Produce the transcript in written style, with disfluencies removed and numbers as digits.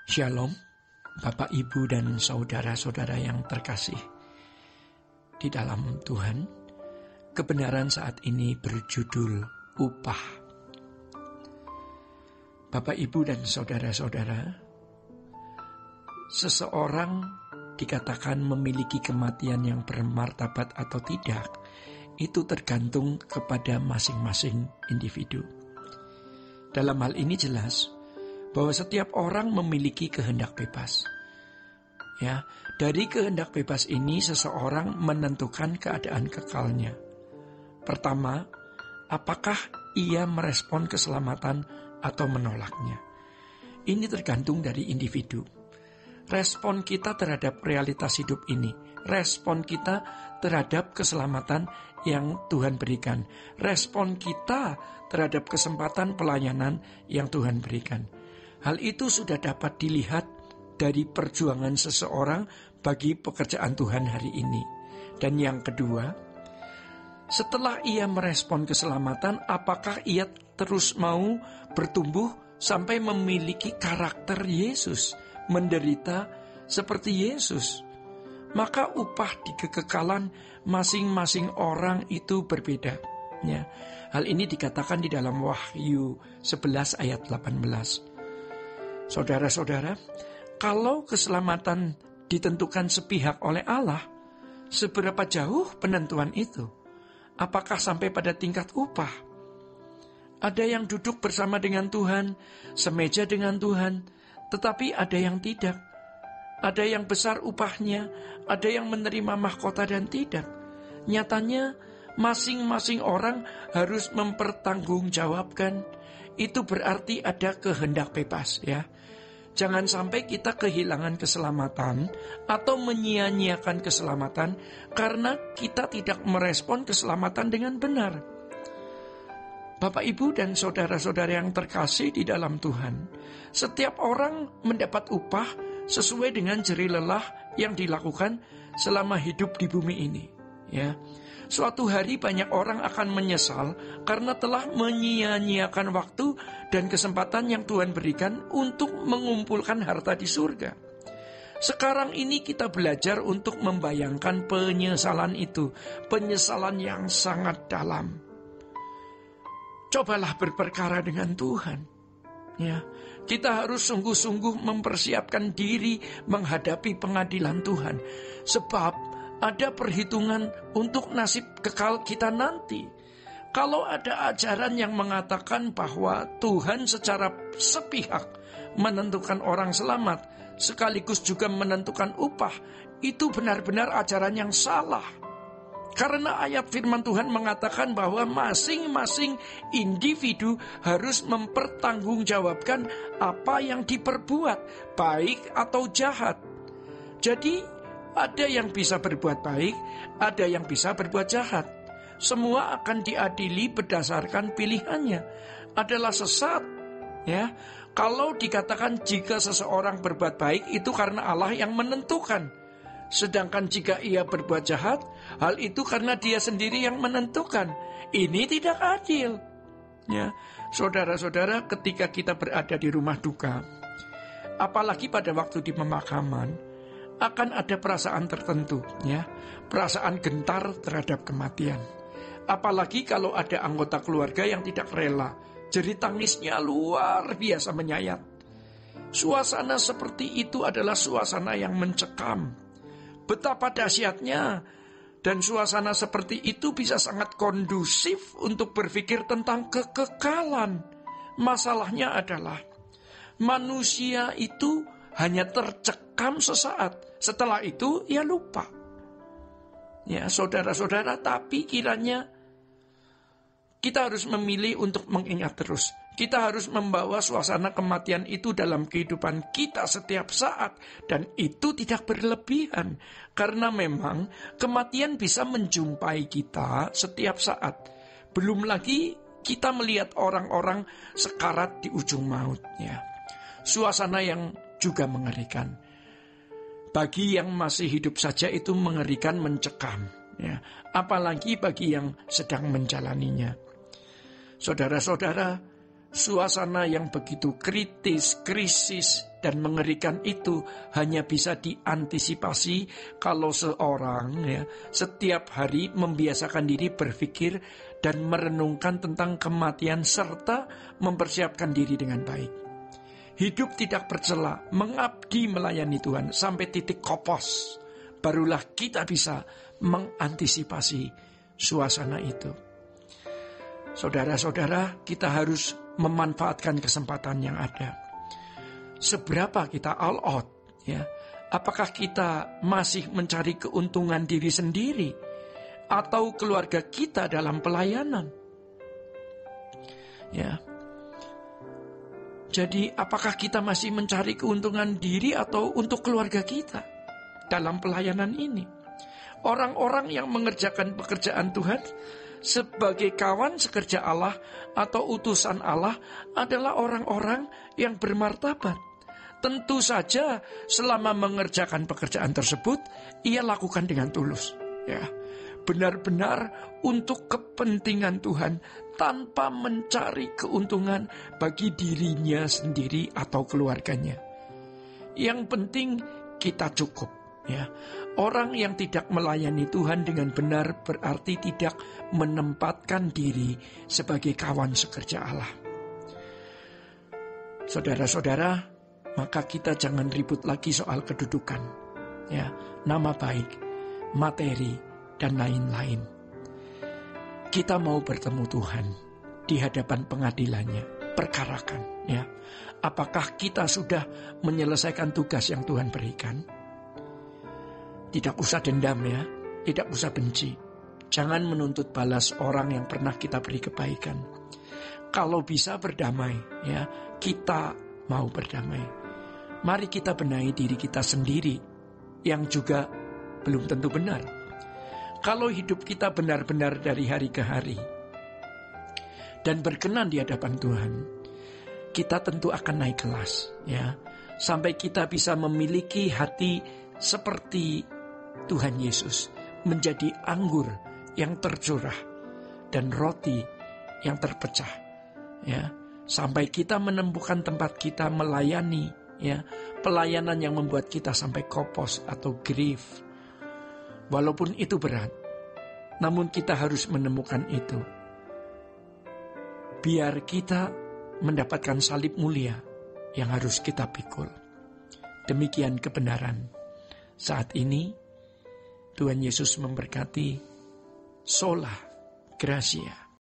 Shalom, Bapak, Ibu, dan saudara-saudara yang terkasih di dalam Tuhan. Kebenaran saat ini berjudul upah. Bapak, Ibu, dan saudara-saudara, seseorang dikatakan memiliki kematian yang bermartabat atau tidak, itu tergantung kepada masing-masing individu. Dalam hal ini jelas bahwa setiap orang memiliki kehendak bebas. Ya, dari kehendak bebas ini seseorang menentukan keadaan kekalnya. Pertama, apakah ia merespon keselamatan atau menolaknya? Ini tergantung dari individu. Respon kita terhadap realitas hidup ini, respon kita terhadap keselamatan yang Tuhan berikan, respon kita terhadap kesempatan pelayanan yang Tuhan berikan. Hal itu sudah dapat dilihat dari perjuangan seseorang bagi pekerjaan Tuhan hari ini. Dan yang kedua, setelah ia merespon keselamatan, apakah ia terus mau bertumbuh sampai memiliki karakter Yesus, menderita seperti Yesus? Maka upah di kekekalan masing-masing orang itu berbeda. Ya, hal ini dikatakan di dalam Wahyu 11 ayat 18. Saudara-saudara, kalau keselamatan ditentukan sepihak oleh Allah, seberapa jauh penentuan itu? Apakah sampai pada tingkat upah? Ada yang duduk bersama dengan Tuhan, semeja dengan Tuhan, tetapi ada yang tidak. Ada yang besar upahnya, ada yang menerima mahkota dan tidak. Nyatanya, masing-masing orang harus mempertanggungjawabkan. Itu berarti ada kehendak bebas, ya. Jangan sampai kita kehilangan keselamatan atau menyia-nyiakan keselamatan karena kita tidak merespon keselamatan dengan benar. Bapak, Ibu, dan saudara-saudara yang terkasih di dalam Tuhan, setiap orang mendapat upah sesuai dengan jerih lelah yang dilakukan selama hidup di bumi ini, ya. Suatu hari banyak orang akan menyesal karena telah menyia-nyiakan waktu dan kesempatan yang Tuhan berikan untuk mengumpulkan harta di surga. Sekarang ini kita belajar untuk membayangkan penyesalan itu, penyesalan yang sangat dalam. Cobalah berperkara dengan Tuhan. Ya, kita harus sungguh-sungguh mempersiapkan diri menghadapi pengadilan Tuhan, sebab ada perhitungan untuk nasib kekal kita nanti. Kalau ada ajaran yang mengatakan bahwa Tuhan secara sepihak menentukan orang selamat, sekaligus juga menentukan upah, itu benar-benar ajaran yang salah. Karena ayat firman Tuhan mengatakan bahwa masing-masing individu harus mempertanggungjawabkan apa yang diperbuat, baik atau jahat. Jadi, ada yang bisa berbuat baik, ada yang bisa berbuat jahat. Semua akan diadili berdasarkan pilihannya. Adalah sesat, ya. Kalau dikatakan jika seseorang berbuat baik, itu karena Allah yang menentukan. Sedangkan jika ia berbuat jahat, hal itu karena dia sendiri yang menentukan. Ini tidak adil. Ya, saudara-saudara, ketika kita berada di rumah duka, apalagi pada waktu di pemakaman, akan ada perasaan tertentu, ya, perasaan gentar terhadap kematian. Apalagi kalau ada anggota keluarga yang tidak rela, jerit tangisnya luar biasa menyayat. Suasana seperti itu adalah suasana yang mencekam. Betapa dahsyatnya, dan suasana seperti itu bisa sangat kondusif untuk berpikir tentang kekekalan. Masalahnya adalah manusia itu hanya tercekam sesaat. Setelah itu ia lupa. Ya, saudara-saudara, tapi kiranya kita harus memilih untuk mengingat terus. Kita harus membawa suasana kematian itu dalam kehidupan kita setiap saat. Dan itu tidak berlebihan. Karena memang kematian bisa menjumpai kita setiap saat. Belum lagi kita melihat orang-orang sekarat di ujung maut, ya. Suasana yang juga mengerikan. Bagi yang masih hidup saja itu mengerikan, mencekam, ya. Apalagi bagi yang sedang menjalaninya. Saudara-saudara, suasana yang begitu kritis, krisis, dan mengerikan itu hanya bisa diantisipasi kalau seorang setiap hari membiasakan diri berpikir dan merenungkan tentang kematian serta mempersiapkan diri dengan baik. Hidup tidak bercela, mengabdi melayani Tuhan sampai titik kopos. Barulah kita bisa mengantisipasi suasana itu. Saudara-saudara, kita harus memanfaatkan kesempatan yang ada. Seberapa kita all out, Apakah kita masih mencari keuntungan diri sendiri atau keluarga kita dalam pelayanan? Jadi apakah kita masih mencari keuntungan diri atau untuk keluarga kita dalam pelayanan ini? Orang-orang yang mengerjakan pekerjaan Tuhan sebagai kawan sekerja Allah atau utusan Allah adalah orang-orang yang bermartabat. Tentu saja selama mengerjakan pekerjaan tersebut, ia lakukan dengan tulus. Benar-benar untuk kepentingan Tuhan tanpa mencari keuntungan bagi dirinya sendiri atau keluarganya. Yang penting kita cukup. Orang yang tidak melayani Tuhan dengan benar berarti tidak menempatkan diri sebagai kawan sekerja Allah. Saudara-saudara, maka kita jangan ribut lagi soal kedudukan, nama baik, materi, dan lain-lain. Kita mau bertemu Tuhan di hadapan pengadilannya, perkarakan. Apakah kita sudah menyelesaikan tugas yang Tuhan berikan? Tidak usah dendam, tidak usah benci. Jangan menuntut balas orang yang pernah kita beri kebaikan. Kalau bisa berdamai, kita mau berdamai. Mari kita benahi diri kita sendiri yang juga belum tentu benar. Kalau hidup kita benar-benar dari hari ke hari dan berkenan di hadapan Tuhan, kita tentu akan naik kelas, sampai kita bisa memiliki hati seperti Tuhan Yesus, menjadi anggur yang tercurah dan roti yang terpecah, sampai kita menemukan tempat kita melayani, pelayanan yang membuat kita sampai kopos atau grief. Walaupun itu berat, namun kita harus menemukan itu. Biar kita mendapatkan salib mulia yang harus kita pikul. Demikian kebenaran. Saat ini, Tuhan Yesus memberkati. Sola Gracia.